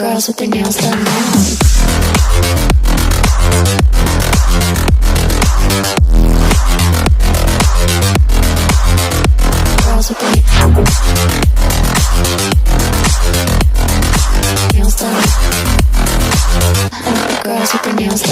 girls with their nails done now. Girls with their nails done. I like the girls with their nails done.